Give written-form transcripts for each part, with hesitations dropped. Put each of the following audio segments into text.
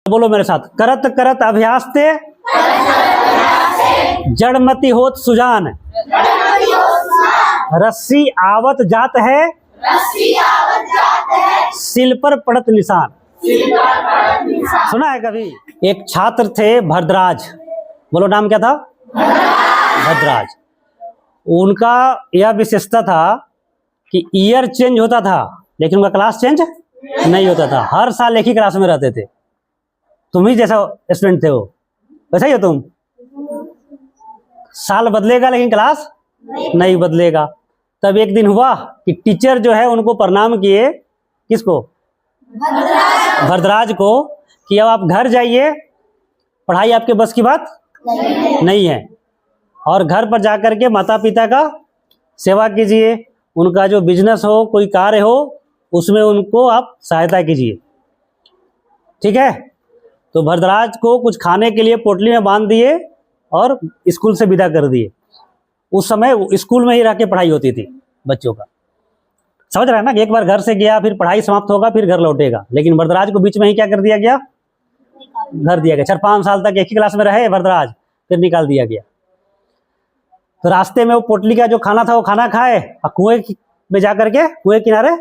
बोलो मेरे साथ, करत करत अभ्यास ते जड़मति होत सुजान, रस्सी आवत जात है सिल पर पड़त निशान। सुना है कभी? एक छात्र थे भरद्वाज, बोलो नाम क्या था? भरद्वाज। उनका यह विशेषता था कि ईयर चेंज होता था लेकिन उनका क्लास चेंज नहीं होता था। हर साल एक ही क्लास में रहते थे। तुम ही जैसा स्टूडेंट थे वो, वैसा ही हो तुम। साल बदलेगा लेकिन क्लास नहीं बदलेगा। तब एक दिन हुआ कि टीचर जो है उनको प्रणाम किए, किसको? भरद्वाज को, कि अब आप घर जाइए, पढ़ाई आपके बस की बात नहीं है, और घर पर जाकर के माता पिता का सेवा कीजिए, उनका जो बिजनेस हो, कोई कार्य हो, उसमें उनको आप सहायता कीजिए, ठीक है? तो भरद्वाज को कुछ खाने के लिए पोटली में बांध दिए और स्कूल से विदा कर दिए। उस समय स्कूल में ही रह के पढ़ाई होती थी बच्चों का, समझ रहे हैं ना? कि एक बार घर से गया, फिर पढ़ाई समाप्त होगा, फिर घर लौटेगा। लेकिन भरद्वाज को बीच में ही क्या कर दिया गया? घर दिया गया। 4-5 साल तक एक ही क्लास में रहे भरद्वाज, फिर निकाल दिया गया। तो रास्ते में वो पोटली का जो खाना था वो खाना खाए और कुएं में जाकर के कुएं किनारे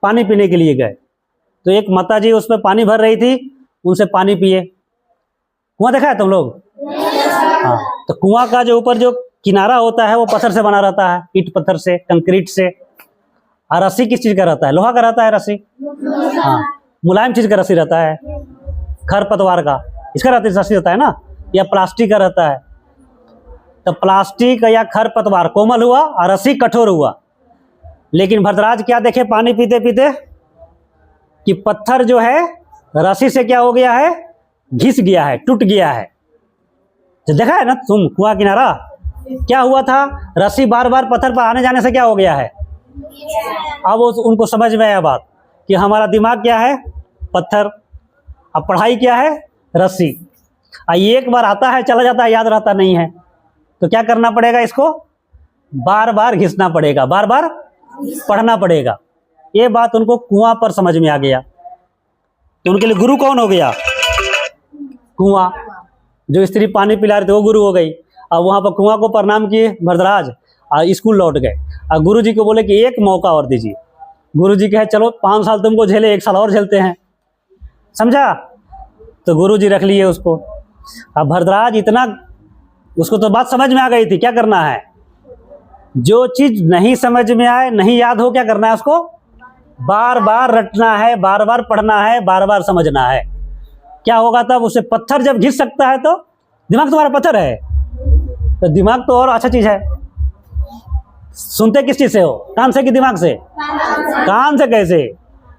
पानी पीने के लिए गए। तो एक माता जी उस पर पानी भर रही थी, उनसे पानी पिए। कुआं देखा है तुम लोग? हाँ। तो कुआं का जो ऊपर जो किनारा होता है वो पत्थर से बना रहता है, ईंट पत्थर से, कंक्रीट से। और रस्सी किस चीज का रहता है? लोहा का रहता है रस्सी। हाँ, मुलायम चीज का रस्सी रहता है, खरपतवार का इसका रस्सी रहता है ना, या प्लास्टिक का रहता है। तो प्लास्टिक या खरपतवार कोमल हुआ और रस्सी कठोर हुआ। लेकिन भरद्वाज क्या देखे पानी पीते पीते? कि पत्थर जो है रस्सी से क्या हो गया है? घिस गया है, टूट गया है। तो देखा है ना तुम कुआं किनारा? क्या हुआ था? रस्सी बार बार पत्थर पर आने जाने से क्या हो गया है? अब उनको समझ में आया बात कि हमारा दिमाग क्या है? पत्थर। अब पढ़ाई क्या है? रस्सी। एक बार आता है चला जाता है, याद रहता नहीं है। तो क्या करना पड़ेगा? इसको बार बार घिसना पड़ेगा, बार बार पढ़ना पड़ेगा। ये बात उनको कुआं पर समझ में आ गया। तो उनके लिए गुरु कौन हो गया? कुआं। जो स्त्री पानी पिला रहे थे वो गुरु हो गई। अब वहां पर कुआं को प्रणाम किए भरद्वाज और स्कूल लौट गए। और गुरु जी को बोले कि एक मौका और दीजिए। गुरु जी कहे चलो 5 साल तुमको झेले, 1 साल और झेलते हैं, समझा? तो गुरु जी रख लिए उसको। अब भरद्वाज इतना, उसको तो बात समझ में आ गई थी क्या करना है। जो चीज नहीं समझ में आए, नहीं याद हो, क्या करना है? उसको बार बार रटना है, बार बार पढ़ना है, बार बार समझना है। क्या होगा तब? उसे पत्थर जब घिस सकता है तो दिमाग तुम्हारा पत्थर है, तो दिमाग तो और अच्छा चीज है। सुनते किस चीज से हो? कान से कि दिमाग से? कान से। कैसे?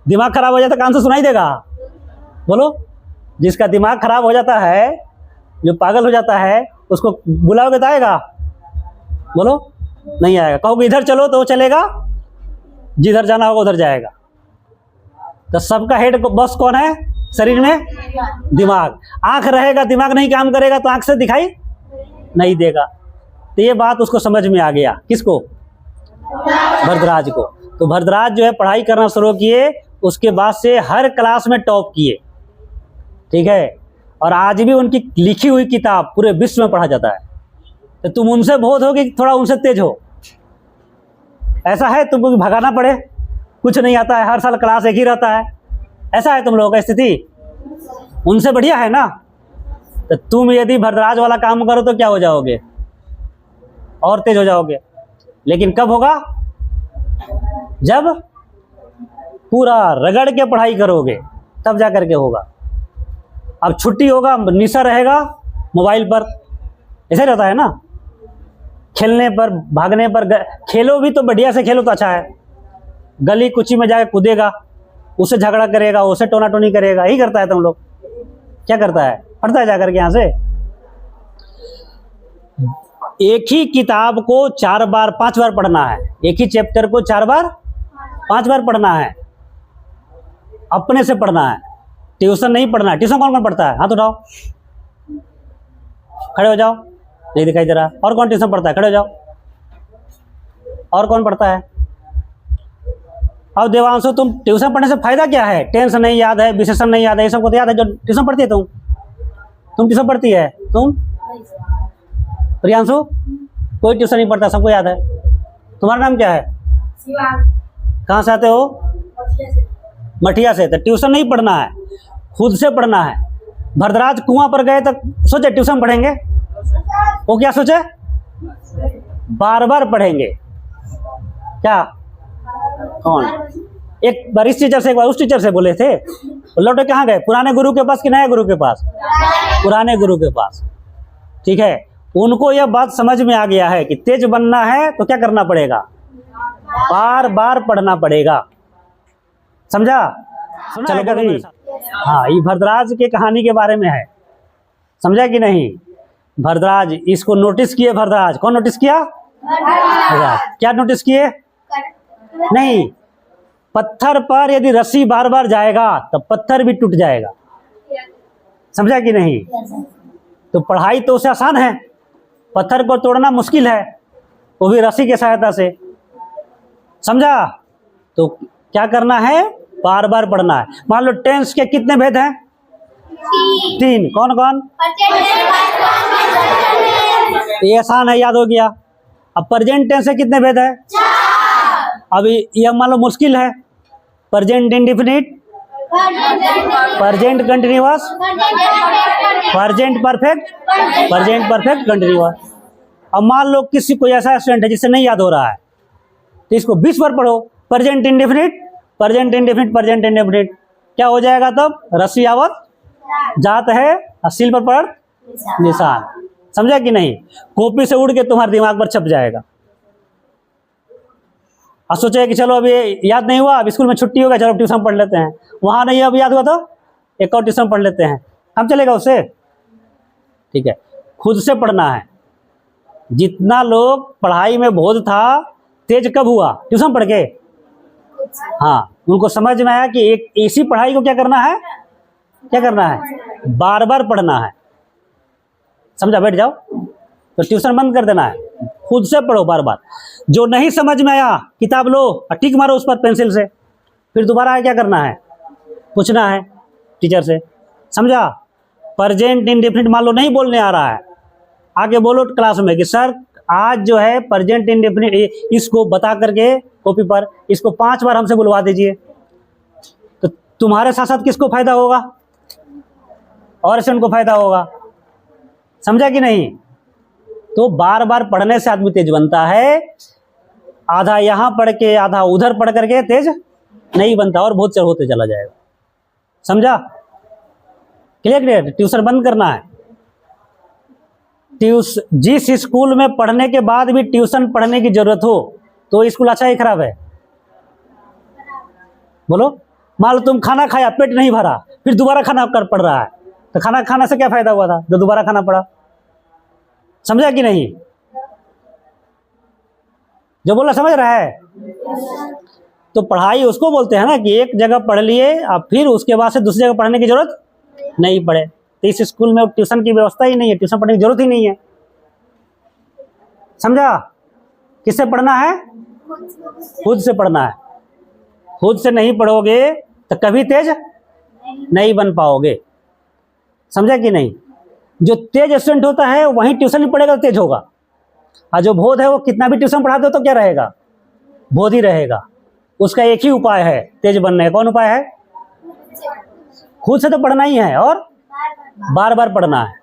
दिमाग खराब हो जाता कान से सुनाई देगा? बोलो। जिसका दिमाग खराब हो जाता है, जो पागल हो जाता है, उसको बुलाओगे तो आएगा? बोलो, नहीं आएगा। कहोगे इधर चलो तो वो चलेगा, जिधर जाना होगा उधर जाएगा। तो सबका हेड बॉस कौन है शरीर में? दिमाग। आंख रहेगा, दिमाग नहीं काम करेगा तो आंख से दिखाई नहीं देगा। तो ये बात उसको समझ में आ गया। किसको? भरद्वाज को। तो भरद्वाज जो है पढ़ाई करना शुरू किए, उसके बाद से हर क्लास में टॉप किए, ठीक है? और आज भी उनकी लिखी हुई किताब पूरे विश्व में पढ़ा जाता है। तो तुम उनसे बहुत हो कि थोड़ा उनसे तेज हो? ऐसा है तुमको भगाना पड़े, कुछ नहीं आता है, हर साल क्लास एक ही रहता है, ऐसा है तुम लोगों का स्थिति? उनसे बढ़िया है ना? तो तुम यदि भरद्वाज वाला काम करो तो क्या हो जाओगे? और तेज हो जाओगे। लेकिन कब होगा? जब पूरा रगड़ के पढ़ाई करोगे, तब जा करके होगा। अब छुट्टी होगा, निशा रहेगा मोबाइल पर, ऐसे रहता है ना? खेलने पर, भागने पर, खेलो भी तो बढ़िया से खेलो तो अच्छा है। गली कुची में जाके कूदेगा, उससे झगड़ा करेगा, उससे टोना टोनी करेगा, यही करता है तुम लोग। क्या करता है? पढ़ता है जाकर के यहाँ से। एक ही किताब को 4 बार 5 बार पढ़ना है, एक ही चैप्टर को 4 बार 5 बार पढ़ना है, अपने से पढ़ना है, ट्यूशन नहीं पढ़ना है। ट्यूशन कौन कौन पढ़ता है? हाथ उठाओ, खड़े हो जाओ, नहीं दिखाई दे रहा। और कौन ट्यूशन पढ़ता है? खड़े हो जाओ। और कौन पढ़ता है? अब देवांशु, तुम ट्यूशन पढ़ने से फायदा क्या है? टेंस नहीं याद है, विशेषण नहीं याद है, ये सब को तो याद है जो ट्यूशन पढ़ती है। तुम ट्यूशन पढ़ती है? तुम प्रियांशु? कोई ट्यूशन नहीं पढ़ता, सबको याद है। तुम्हारा नाम क्या है? कहाँ से आते हो? मठिया से। तो ट्यूशन नहीं पढ़ना है, खुद से पढ़ना है। भरद्राज कुआं पर गए तो सोचे ट्यूशन पढ़ेंगे, वो क्या सोचे? बार बार पढ़ेंगे। क्या? कौन? एक बार इस टीचर से, एक बार उस टीचर से बोले थे, लौटे कहाँ गए? पुराने गुरु के पास कि नए गुरु के पास? पुराने गुरु के पास। ठीक है, उनको यह बात समझ में आ गया है कि तेज बनना है तो क्या करना पड़ेगा? बार बार पढ़ना पड़ेगा। समझा? चलो कभी। हाँ, ये भरद्राज के कहानी के बारे में है, समझा कि नहीं? भरद्राज, इसको नोटिस किए भरद्राज। कौन नोटिस किया? भरद्राज। क्या नोटिस किए? नहीं, पत्थर पर यदि रस्सी बार बार जाएगा तो पत्थर भी टूट जाएगा। समझा कि नहीं? तो पढ़ाई तो उससे आसान है, पत्थर को तोड़ना मुश्किल है, वो भी रस्सी की सहायता से। समझा? तो क्या करना है? बार बार पढ़ना है। मान लो टेंस के कितने भेद हैं? 3। कौन कौन? ये आसान है, याद हो गया। अब प्रेजेंट टेंस से कितने भेद है? 4। अभी ये मान लो मुश्किल है। Present indefinite, present continuous, present perfect, present perfect continuous. अब मान लो किसी कोई ऐसा स्टूडेंट है जिससे नहीं याद हो रहा है, तो इसको 20 बार पढ़ो। Present indefinite, present indefinite, present indefinite, क्या हो जाएगा तब? रस्सी आवत जात है, सील पर पड़ निशान। समझा कि नहीं? कॉपी से उड़ के तुम्हारे दिमाग पर छप जाएगा। अब सोचे कि चलो अभी याद नहीं हुआ, अब स्कूल में छुट्टी हो गया, चलो ट्यूशन पढ़ लेते हैं। वहां नहीं अब याद हुआ तो एक और ट्यूशन पढ़ लेते हैं, हम चलेगा उससे? ठीक है, खुद से पढ़ना है। जितना लोग पढ़ाई में बोझ था, तेज कब हुआ? ट्यूशन पढ़ के। हाँ, उनको समझ में आया कि एक इसी पढ़ाई को क्या करना है? क्या करना है? बार बार पढ़ना है। समझा? बैठ जाओ। तो ट्यूशन बंद कर देना है, खुद से पढ़ो बार बार। जो नहीं समझ में आया, किताब लो और टिक मारो उस पर पेंसिल से, फिर दोबारा क्या करना है? पूछना है टीचर से। समझा? प्रेजेंट इंडेफिनिट मान लो नहीं बोलने आ रहा है, आगे बोलो क्लास में कि सर आज जो है प्रेजेंट इंडेफिनिट, इसको बता करके कॉपी पर इसको 5 बार हमसे बुलवा दीजिए। तो तुम्हारे साथ साथ किसको फायदा होगा? और स्टूडेंट को फायदा होगा। समझा कि नहीं? तो बार बार पढ़ने से आदमी तेज बनता है। आधा यहाँ पढ़ के आधा उधर पढ़ करके तेज नहीं बनता, और बहुत से होते चला जाएगा। समझा? क्लियर? ट्यूशन बंद करना है। जिस स्कूल में पढ़ने के बाद भी ट्यूशन पढ़ने की जरूरत हो, तो स्कूल अच्छा ही खराब है? बोलो। मान लो तुम खाना खाया, पेट नहीं भरा, फिर दोबारा खाना कर पड़ रहा है, तो खाना खाने से क्या फायदा हुआ था जो दोबारा खाना पड़ा? समझा कि नहीं? जो बोला समझ रहा है? तो पढ़ाई उसको बोलते हैं ना कि एक जगह पढ़ लिए, अब फिर उसके बाद से दूसरी जगह पढ़ने की जरूरत नहीं पड़े। तो इस स्कूल में ट्यूशन की व्यवस्था ही नहीं है, ट्यूशन पढ़ने की जरूरत ही नहीं है। समझा? किससे पढ़ना है? खुद से पढ़ना है। खुद से नहीं पढ़ोगे तो कभी तेज नहीं बन पाओगे। समझा कि नहीं? जो तेज स्टूडेंट होता है वहीं ट्यूशन नहीं पढ़ेगा तो तेज होगा, और जो बोध है वो कितना भी ट्यूशन पढ़ा दो तो क्या रहेगा? बोध ही रहेगा। उसका एक ही उपाय है तेज बनने का। कौन उपाय है? खुद से तो पढ़ना ही है और बार बार पढ़ना है।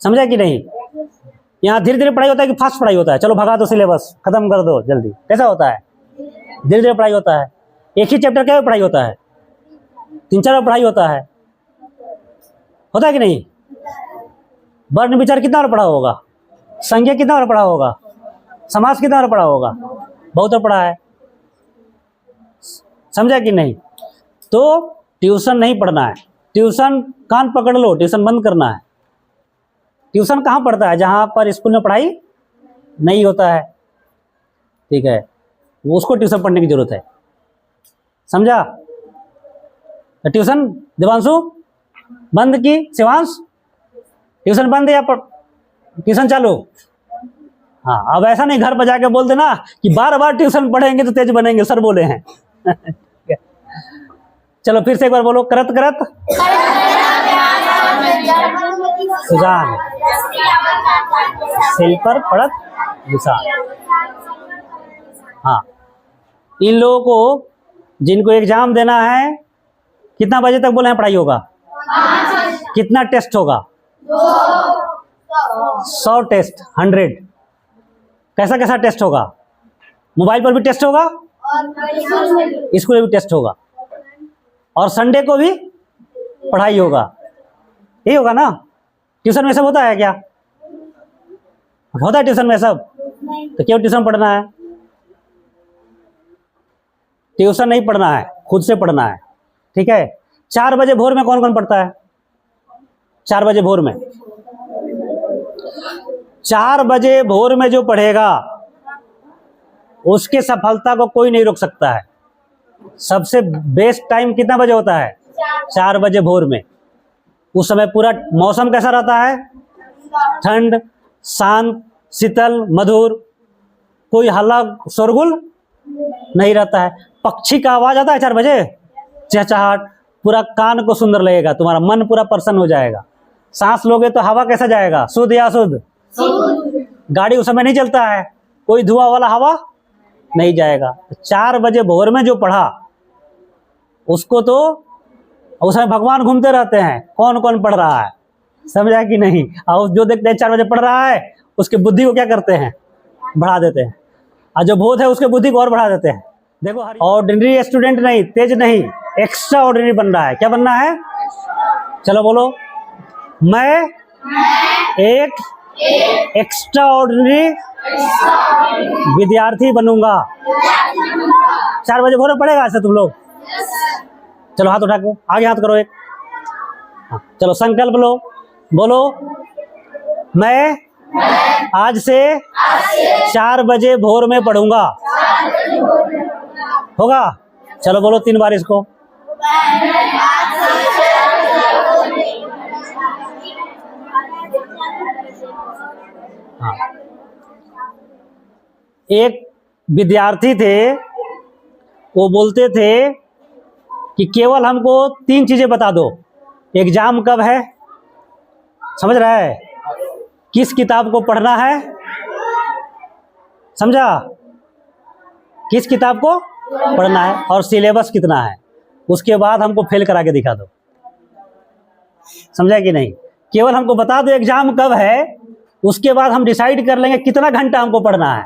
समझा कि नहीं? यहाँ धीरे धीरे पढ़ाई होता है कि फास्ट पढ़ाई होता है? चलो भगा दो सिलेबस, खत्म कर दो जल्दी, कैसा होता है? धीरे धीरे पढ़ाई होता है। एक ही चैप्टर क्या पढ़ाई होता है? 3-4 बार पढ़ाई होता है कि नहीं? वर्ण विचार कितना बार पढ़ा होगा? संज्ञा कितना बार पढ़ा होगा? समास कितना बार पढ़ा होगा? बहुत बार पढ़ा है। समझा कि नहीं? तो ट्यूशन नहीं पढ़ना है। ट्यूशन कान पकड़ लो, ट्यूशन बंद करना है। ट्यूशन कहाँ पढ़ता है? जहाँ पर स्कूल में पढ़ाई नहीं होता है। ठीक है, वो उसको ट्यूशन पढ़ने की जरूरत है। समझा? तो ट्यूशन देवांशु बंद की, शिवांश ट्यूशन बंद या ट्यूशन चालू? हाँ, अब ऐसा नहीं घर पर जाके बोल देना कि बार बार ट्यूशन पढ़ेंगे तो तेज बनेंगे, सर बोले हैं। चलो फिर से एक बार बोलो, करत करत सुजान, सिल पर पड़त निशान। हाँ, इन लोगों को जिनको एग्जाम देना है, कितना बजे तक बोले हैं पढ़ाई होगा? कितना टेस्ट होगा? 100 टेस्ट, 100। कैसा कैसा टेस्ट होगा? मोबाइल पर भी टेस्ट होगा, स्कूल में भी टेस्ट होगा, और संडे को भी पढ़ाई होगा। यही होगा ना? ट्यूशन में सब होता है क्या? होता है ट्यूशन में सब? तो क्यों ट्यूशन पढ़ना है? ट्यूशन नहीं पढ़ना है, खुद से पढ़ना है। ठीक है? 4 बजे भोर में कौन कौन पढ़ता है? 4 बजे भोर में, 4 बजे भोर में जो पढ़ेगा उसके सफलता को कोई नहीं रोक सकता है। सबसे बेस्ट टाइम कितना बजे होता है? 4 बजे भोर में। उस समय पूरा मौसम कैसा रहता है? ठंड, शांत, शीतल, मधुर, कोई हल्ला शोरगुल नहीं रहता है। पक्षी का आवाज आता है 4 बजे, चहचहाट, पूरा कान को सुंदर लगेगा, तुम्हारा मन पूरा प्रसन्न हो जाएगा। सांस लोगे तो हवा कैसा जाएगा? शुद्ध या अशुद्ध? गाड़ी उस समय नहीं चलता है, कोई धुआं वाला हवा नहीं जाएगा। 4 बजे भोर में जो पढ़ा उसको तो उस समय भगवान घूमते रहते हैं, कौन कौन पढ़ रहा है, समझा कि नहीं? और जो देखते हैं 4 बजे पढ़ रहा है, उसके बुद्धि को क्या करते हैं? बढ़ा देते हैं, और जो बोध है उसके बुद्धि को और बढ़ा देते हैं। देखो, ऑर्डिनरी स्टूडेंट नहीं, तेज नहीं, एक्स्ट्रा ऑर्डिनरी बन रहा है। क्या बनना है? चलो बोलो, मैं एक एक्स्ट्रा ऑर्डिनरी विद्यार्थी बनूंगा। 4 बजे भोर में पढ़ेगा ऐसे तुम लोग? चलो हाथ उठा के आगे हाथ करो एक। हाँ, चलो संकल्प लो, बोलो, मैं आज से 4 बजे भोर में पढ़ूंगा। होगा? चलो बोलो 3 बार इसको। हाँ, एक विद्यार्थी थे, वो बोलते थे कि केवल हमको 3 चीजें बता दो। एग्जाम कब है, समझ रहा है? किस किताब को पढ़ना है, समझा? किस किताब को पढ़ना है, और सिलेबस कितना है। उसके बाद हमको फेल करा के दिखा दो। समझा कि नहीं? केवल हमको बता दो एग्जाम कब है, उसके बाद हम डिसाइड कर लेंगे कितना घंटा हमको पढ़ना है।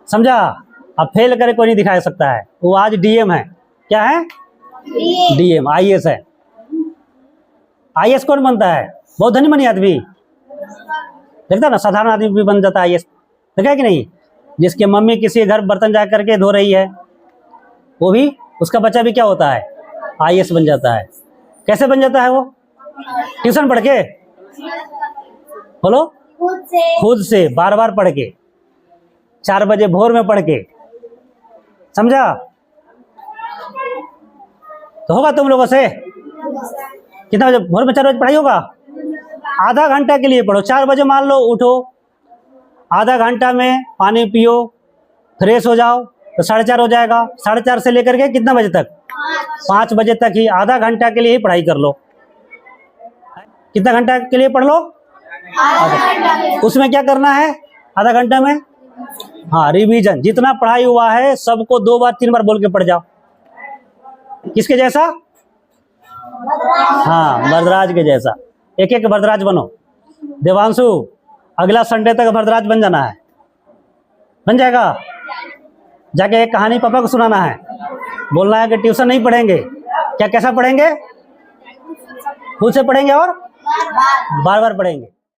समझा? अब फेल करे कोई नहीं दिखा सकता है। वो आज डीएम है। क्या है? डीएम, आईएएस है। आईएएस कौन बनता है? बहुत धनी मनी आदमी, देखता ना, साधारण आदमी भी बन जाता है आईएएस। देखा कि नहीं? जिसके मम्मी किसी घर बर्तन जा करके धो रही है, वो भी, उसका बच्चा भी क्या होता है? आईएएस बन जाता है। कैसे बन जाता है वो? ट्यूशन पढ़ के? बोलो, खुद से बार बार पढ़ के, 4 बजे भोर में पढ़ के। समझा? तो होगा तुम लोगों से? कितना बजे भोर में? 4 बजे पढ़ाई होगा। आधा घंटा के लिए पढ़ो। 4 बजे मान लो उठो, आधा घंटा में पानी पियो, फ्रेश हो जाओ, तो 4:30 हो जाएगा। 4:30 से लेकर के कितना बजे तक? 5 बजे तक ही, आधा घंटा के लिए ही पढ़ाई कर लो। कितना घंटा के लिए पढ़ लो? उसमें क्या करना है आधा घंटा में? हाँ, रिवीजन। जितना पढ़ाई हुआ है सबको 2 बार 3 बार बोल के पढ़ जाओ। किसके जैसा? हाँ, भरद्वाज के जैसा। एक एक भरद्वाज बनो। देवांशु, अगला संडे तक भरद्वाज बन जाना है। बन जाएगा? जाके एक कहानी पापा को सुनाना है। बोलना है कि ट्यूशन नहीं पढ़ेंगे। क्या, कैसा पढ़ेंगे? खुद से पढ़ेंगे और बार बार पढ़ेंगे।